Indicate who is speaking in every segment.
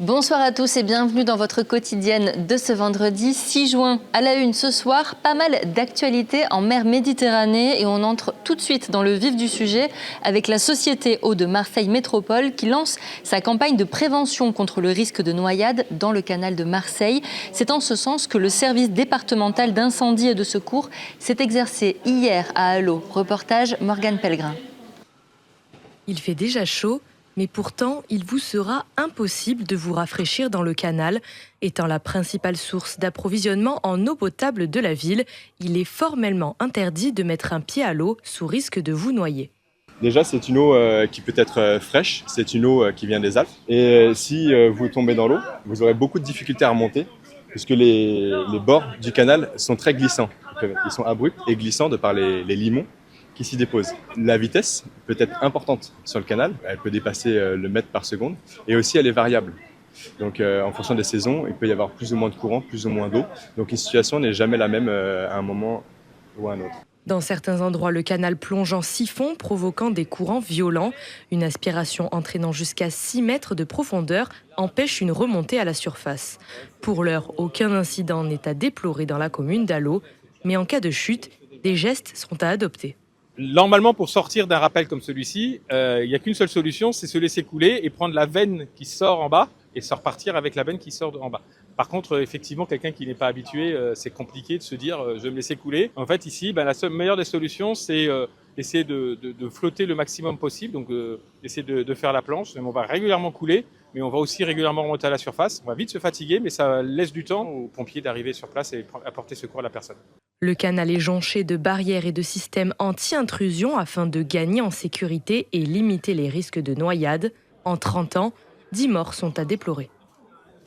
Speaker 1: Bonsoir à tous et bienvenue dans votre quotidienne de ce vendredi 6 juin. À la une ce soir, pas mal d'actualités en mer Méditerranée et on entre tout de suite dans le vif du sujet avec la Société Eau de Marseille Métropole qui lance sa campagne de prévention contre le risque de noyade dans le canal de Marseille. C'est en ce sens que le service départemental d'incendie et de secours s'est exercé hier à Allot. Reportage Morgane Pellegrin.
Speaker 2: Il fait déjà chaud. Mais pourtant, il vous sera impossible de vous rafraîchir dans le canal. Étant la principale source d'approvisionnement en eau potable de la ville, il est formellement interdit de mettre un pied à l'eau sous risque de vous noyer.
Speaker 3: Déjà, c'est une eau qui peut être fraîche, c'est une eau qui vient des Alpes. Et si vous tombez dans l'eau, vous aurez beaucoup de difficultés à remonter, puisque les bords du canal sont très glissants. Ils sont abrupts et glissants de par les limons qui s'y déposent. La vitesse peut être importante sur le canal, elle peut dépasser le mètre par seconde, et aussi elle est variable. Donc en fonction des saisons, il peut y avoir plus ou moins de courant, plus ou moins d'eau. Donc une situation n'est jamais la même à un moment ou à un autre.
Speaker 2: Dans certains endroits, le canal plonge en siphon, provoquant des courants violents. Une aspiration entraînant jusqu'à 6 mètres de profondeur empêche une remontée à la surface. Pour l'heure, aucun incident n'est à déplorer dans la commune d'Allot, mais en cas de chute, des gestes sont à adopter.
Speaker 4: Normalement, pour sortir d'un rappel comme celui-ci, il n'y a qu'une seule solution, c'est se laisser couler et prendre la veine qui sort en bas et se repartir avec la veine qui sort en bas. Par contre, effectivement, quelqu'un qui n'est pas habitué, c'est compliqué de se dire « je vais me laisser couler ». En fait, ici, la meilleure des solutions, c'est essayer de flotter le maximum possible, donc essayer de faire la planche. On va régulièrement couler, mais on va aussi régulièrement remonter à la surface. On va vite se fatiguer, mais ça laisse du temps aux pompiers d'arriver sur place et apporter secours à la personne.
Speaker 2: Le canal est jonché de barrières et de systèmes anti-intrusion afin de gagner en sécurité et limiter les risques de noyade. En 30 ans, 10 morts sont à déplorer.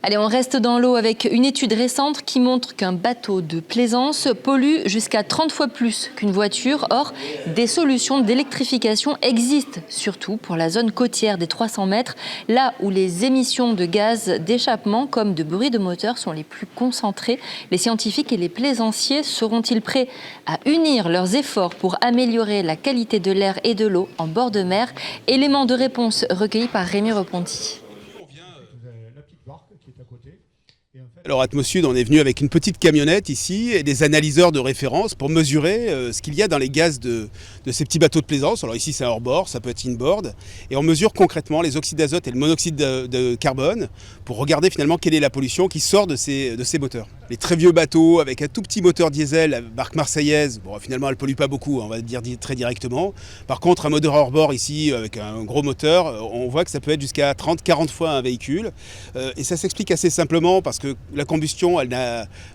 Speaker 1: Allez, on reste dans l'eau avec une étude récente qui montre qu'un bateau de plaisance pollue jusqu'à 30 fois plus qu'une voiture. Or, des solutions d'électrification existent, surtout pour la zone côtière des 300 mètres, là où les émissions de gaz d'échappement comme de bruit de moteur sont les plus concentrées. Les scientifiques et les plaisanciers seront-ils prêts à unir leurs efforts pour améliorer la qualité de l'air et de l'eau en bord de mer? Élément de réponse recueilli par Rémi Reponti.
Speaker 5: Alors Atmosud, on est venu avec une petite camionnette ici et des analyseurs de référence pour mesurer ce qu'il y a dans les gaz de ces petits bateaux de plaisance. Alors ici c'est hors-bord, ça peut être in-board. Et on mesure concrètement les oxydes d'azote et le monoxyde de carbone pour regarder finalement quelle est la pollution qui sort de ces moteurs. Les très vieux bateaux avec un tout petit moteur diesel, la marque marseillaise, bon finalement elle ne pollue pas beaucoup, on va dire très directement. Par contre un moteur hors-bord ici avec un gros moteur, on voit que ça peut être jusqu'à 30-40 fois un véhicule. Et ça s'explique assez simplement parce que la combustion, elle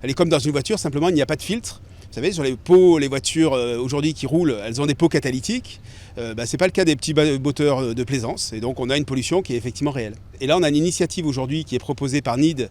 Speaker 5: est comme dans une voiture, simplement il n'y a pas de filtre. Vous savez, sur les pots, les voitures aujourd'hui qui roulent, elles ont des pots catalytiques. C'est pas le cas des petits moteurs de plaisance. Et donc on a une pollution qui est effectivement réelle. Et là on a une initiative aujourd'hui qui est proposée par NID,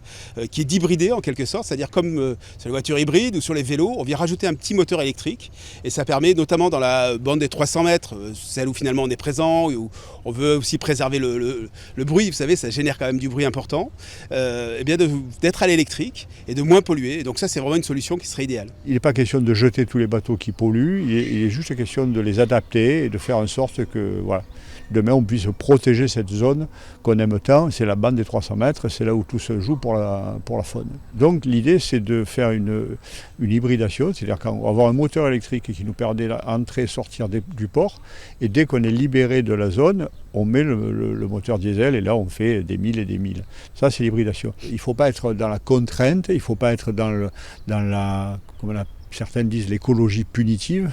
Speaker 5: qui est d'hybrider en quelque sorte, c'est-à-dire comme sur les voitures hybrides ou sur les vélos, on vient rajouter un petit moteur électrique. Et ça permet notamment dans la bande des 300 mètres, celle où finalement on est présent, où on veut aussi préserver le bruit, vous savez, ça génère quand même du bruit important, d'être à l'électrique et de moins polluer. Et donc ça c'est vraiment une solution qui serait idéale.
Speaker 6: Il n'est pas question de jeter tous les bateaux qui polluent, il est juste question de les adapter et de faire en sorte que demain on puisse protéger cette zone qu'on aime tant, c'est la bande des 300 mètres, c'est là où tout se joue pour la faune. Donc l'idée c'est de faire une hybridation, c'est-à-dire avoir un moteur électrique qui nous permet d'entrer et sortir du port, et dès qu'on est libéré de la zone, on met le moteur diesel et là on fait des milles et des milles. Ça c'est l'hybridation. Il ne faut pas être dans la contrainte, il ne faut pas être dans la certains disent l'écologie punitive.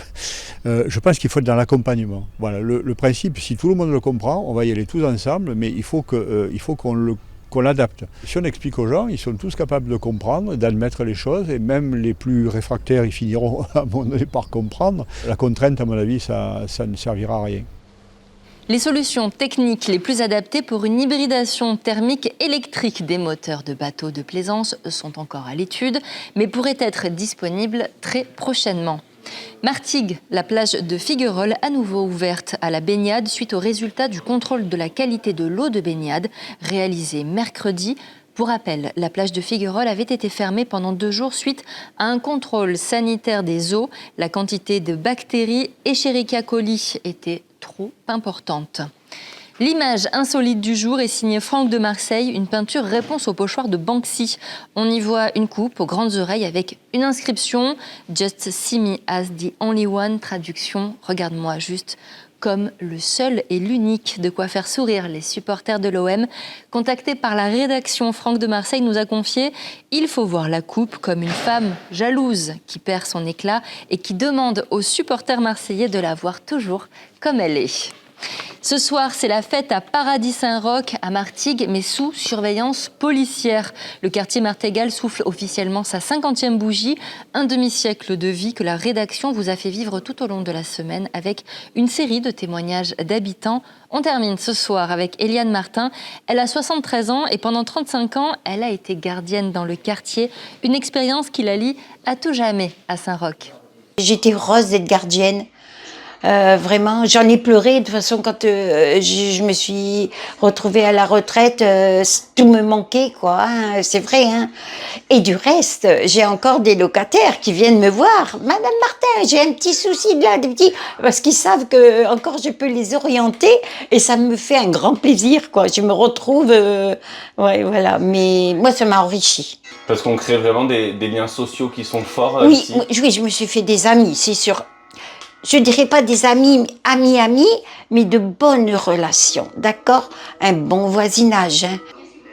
Speaker 6: Je pense qu'il faut être dans l'accompagnement. Voilà, le principe, si tout le monde le comprend, on va y aller tous ensemble, mais il faut qu'on l'adapte. Si on explique aux gens, ils sont tous capables de comprendre, d'admettre les choses, et même les plus réfractaires, ils finiront à un moment donné par comprendre. La contrainte, à mon avis, ça ne servira à rien.
Speaker 1: Les solutions techniques les plus adaptées pour une hybridation thermique électrique des moteurs de bateaux de plaisance sont encore à l'étude, mais pourraient être disponibles très prochainement. Martigues, la plage de Figuerolles, à nouveau ouverte à la baignade suite au résultat du contrôle de la qualité de l'eau de baignade réalisé mercredi. Pour rappel, la plage de Figuerolles avait été fermée pendant 2 jours suite à un contrôle sanitaire des eaux. La quantité de bactéries Escherichia coli était trop importante. L'image insolite du jour est signée Franck de Marseille, une peinture réponse au pochoir de Banksy. On y voit une coupe aux grandes oreilles avec une inscription « Just see me as the only one », traduction « Regarde-moi juste comme le seul et l'unique », de quoi faire sourire les supporters de l'OM. Contacté par la rédaction, Franck de Marseille nous a confié « Il faut voir la coupe comme une femme jalouse qui perd son éclat et qui demande aux supporters marseillais de la voir toujours comme elle est ». Ce soir, c'est la fête à Paradis Saint-Roch, à Martigues, mais sous surveillance policière. Le quartier martégal souffle officiellement sa 50e bougie, un demi-siècle de vie que la rédaction vous a fait vivre tout au long de la semaine avec une série de témoignages d'habitants. On termine ce soir avec Eliane Martin. Elle a 73 ans et pendant 35 ans, elle a été gardienne dans le quartier. Une expérience qui la lie à tout jamais à Saint-Roch.
Speaker 7: J'étais heureuse d'être gardienne. Vraiment, j'en ai pleuré. De toute façon, quand je me suis retrouvée à la retraite, tout me manquait, quoi. Hein, c'est vrai. Hein. Et du reste, j'ai encore des locataires qui viennent me voir. Madame Martin, j'ai un petit souci de là, parce qu'ils savent que encore je peux les orienter et ça me fait un grand plaisir, quoi. Je me retrouve, ouais, voilà. Mais moi, ça m'a enrichi.
Speaker 8: Parce qu'on crée vraiment des liens sociaux qui sont forts.
Speaker 7: Oui,
Speaker 8: ici.
Speaker 7: oui, je me suis fait des amis, c'est sûr. Je dirais pas des amis, mais de bonnes relations, d'accord? Un bon voisinage. Hein.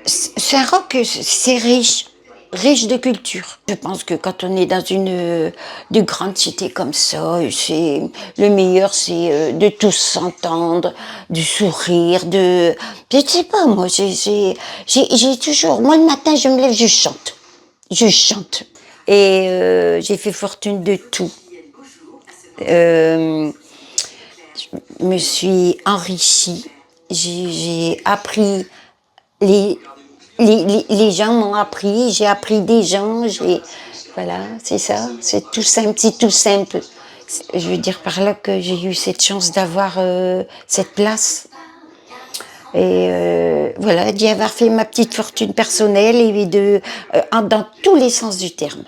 Speaker 7: Saint-Roch, c'est riche de culture. Je pense que quand on est dans une grande cité comme ça, c'est le meilleur, c'est de tous s'entendre, de sourire, je sais pas, moi, j'ai toujours, moi le matin, je me lève, je chante. Et j'ai fait fortune de tout. Je me suis enrichie, j'ai appris, les gens m'ont appris, j'ai appris des gens, voilà, c'est ça, c'est tout simple. Je veux dire par là que j'ai eu cette chance d'avoir cette place. Et voilà, d'y avoir fait ma petite fortune personnelle et dans tous les sens du terme.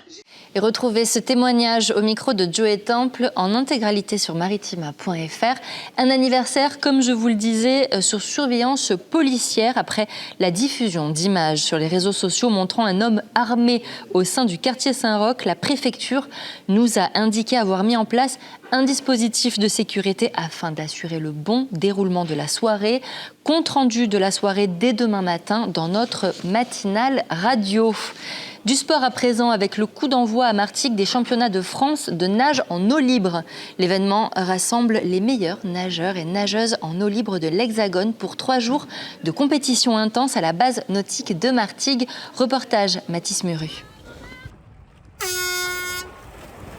Speaker 1: Et retrouvez ce témoignage au micro de Joey Temple en intégralité sur maritima.fr. Un anniversaire, comme je vous le disais, sur surveillance policière après la diffusion d'images sur les réseaux sociaux montrant un homme armé au sein du quartier Saint-Roch. La préfecture nous a indiqué avoir mis en place un dispositif de sécurité afin d'assurer le bon déroulement de la soirée. Compte rendu de la soirée dès demain matin dans notre matinale radio. Du sport à présent avec le coup d'envoi à Martigues des championnats de France de nage en eau libre. L'événement rassemble les meilleurs nageurs et nageuses en eau libre de l'Hexagone pour 3 jours de compétition intense à la base nautique de Martigues. Reportage Mathis Muru.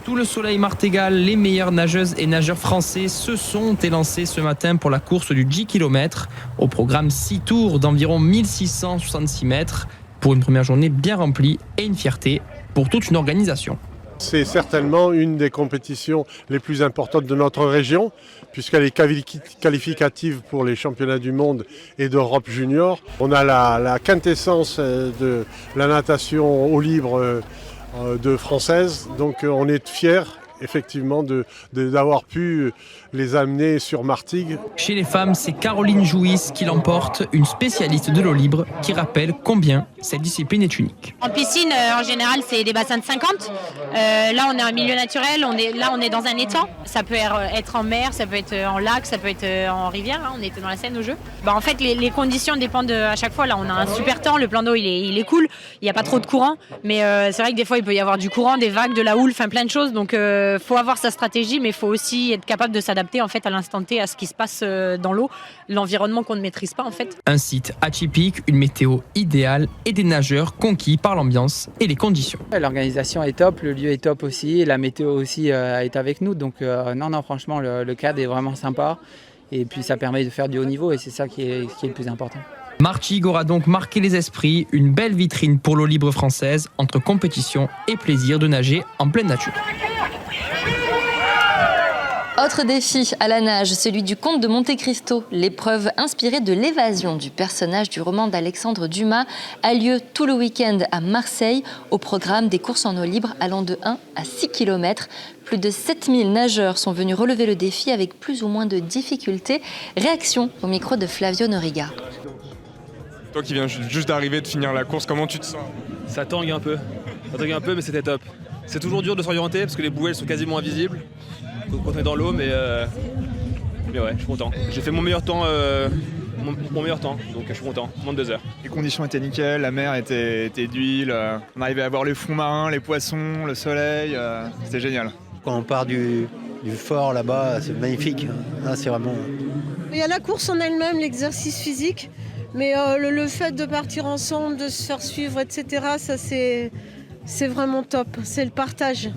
Speaker 9: Sous le soleil martégal, les meilleures nageuses et nageurs français se sont élancés ce matin pour la course du 10 km. Au programme 6 tours d'environ 1666 mètres. Pour une première journée bien remplie et une fierté pour toute une organisation.
Speaker 10: C'est certainement une des compétitions les plus importantes de notre région, puisqu'elle est qualificative pour les championnats du monde et d'Europe junior. On a la quintessence de la natation eau libre de française, donc on est fiers effectivement d'avoir pu les amener sur Martigues.
Speaker 9: Chez les femmes, c'est Caroline Jouisse qui l'emporte, une spécialiste de l'eau libre qui rappelle combien cette discipline est unique.
Speaker 11: En piscine, en général, c'est des bassins de 50. Là, on est en milieu naturel, on est dans un étang. Ça peut être en mer, ça peut être en lac, ça peut être en rivière. Hein. On était dans la Seine au jeu. En fait, les conditions dépendent à chaque fois. Là, on a un super temps, le plan d'eau, il est cool. Il n'y a pas trop de courant, mais c'est vrai que des fois, il peut y avoir du courant, des vagues, de la houle, plein de choses. Donc, faut avoir sa stratégie, mais il faut aussi être capable de s'adapter en fait à l'instant T à ce qui se passe dans l'eau, l'environnement qu'on ne maîtrise pas en fait.
Speaker 9: Un site atypique, une météo idéale et des nageurs conquis par l'ambiance et les conditions.
Speaker 12: L'organisation est top, le lieu est top aussi, la météo aussi est avec nous, donc non franchement le cadre est vraiment sympa et puis ça permet de faire du haut niveau et c'est ça qui est le plus important.
Speaker 9: Martigues aura donc marqué les esprits, une belle vitrine pour l'eau libre française entre compétition et plaisir de nager en pleine nature.
Speaker 1: Autre défi à la nage, celui du Comte de Monte Cristo. L'épreuve inspirée de l'évasion du personnage du roman d'Alexandre Dumas a lieu tout le week-end à Marseille, au programme des courses en eau libre allant de 1 à 6 km. Plus de 7000 nageurs sont venus relever le défi avec plus ou moins de difficultés. Réaction au micro de Flavio Noriga.
Speaker 13: Toi qui viens juste d'arriver, de finir la course, comment tu te sens?
Speaker 14: Ça tangue un peu, mais c'était top. C'est toujours dur de s'orienter parce que les bouées elles sont quasiment invisibles quand on est dans l'eau, mais ouais, je suis content. J'ai fait mon meilleur temps, donc je suis content, moins de 2 heures.
Speaker 13: Les conditions étaient nickel, la mer était d'huile, on arrivait à voir les fonds marins, les poissons, le soleil, c'était génial.
Speaker 15: Quand on part du fort là-bas, c'est magnifique. Là, c'est vraiment...
Speaker 16: Il y a la course en elle-même, l'exercice physique, mais le fait de partir ensemble, de se faire suivre, etc., ça c'est vraiment top. C'est le partage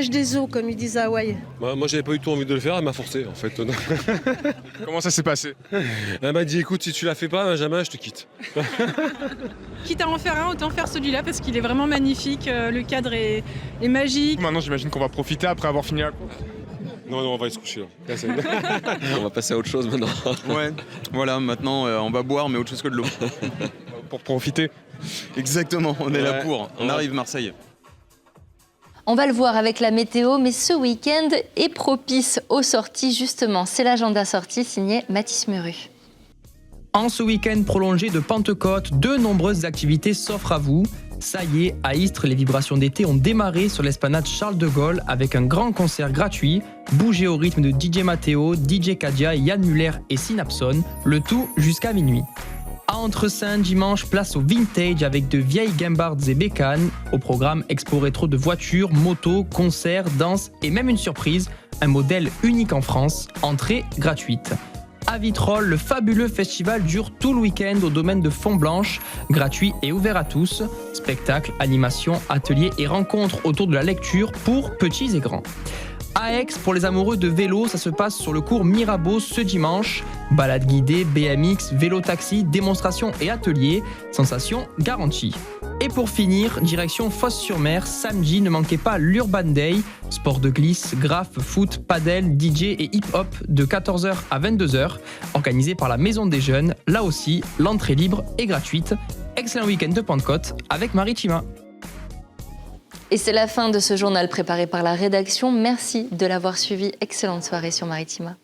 Speaker 16: des eaux, comme ils disent à Hawaï.
Speaker 17: Moi, j'avais pas du tout envie de le faire, elle m'a forcé en fait.
Speaker 13: Comment ça s'est passé?
Speaker 17: Elle m'a dit écoute, si tu la fais pas, Benjamin, je te quitte.
Speaker 18: Quitte à en faire un, autant faire celui-là parce qu'il est vraiment magnifique, le cadre est magique.
Speaker 13: Maintenant, j'imagine qu'on va profiter après avoir fini la course.
Speaker 17: Non, on va aller se coucher. On va passer à autre chose maintenant.
Speaker 19: Ouais, voilà, maintenant on va boire, mais autre chose que de l'eau.
Speaker 13: Pour profiter.
Speaker 19: Exactement, on est là pour. On arrive Marseille.
Speaker 1: On va le voir avec la météo, mais ce week-end est propice aux sorties, justement. C'est l'agenda sortie signé Mathis Muru.
Speaker 9: En ce week-end prolongé de Pentecôte, de nombreuses activités s'offrent à vous. Ça y est, à Istres, les vibrations d'été ont démarré sur l'esplanade Charles de Gaulle avec un grand concert gratuit. Bougez au rythme de DJ Matteo, DJ Kadia, Yann Muller et Synapson, le tout jusqu'à minuit. À Entre-Saints, dimanche, place au vintage avec de vieilles guimbardes et bécanes. Au programme, expo rétro de voitures, motos, concerts, danses et même une surprise, un modèle unique en France, entrée gratuite. À Vitrolles, le fabuleux festival dure tout le week-end au domaine de Font-Blanche, gratuit et ouvert à tous. Spectacles, animations, ateliers et rencontres autour de la lecture pour petits et grands. À Aix, pour les amoureux de vélo, ça se passe sur le cours Mirabeau ce dimanche. Balade guidée, BMX, vélo-taxi, démonstrations et ateliers. Sensations garanties. Et pour finir, direction Fos-sur-Mer, samedi, ne manquez pas l'Urban Day. Sport de glisse, graphe, foot, padel, DJ et hip-hop de 14h à 22h. Organisé par la Maison des Jeunes. Là aussi, l'entrée libre et gratuite. Excellent week-end de Pentecôte avec Maritima.
Speaker 1: Et c'est la fin de ce journal préparé par la rédaction. Merci de l'avoir suivi. Excellente soirée sur Maritima.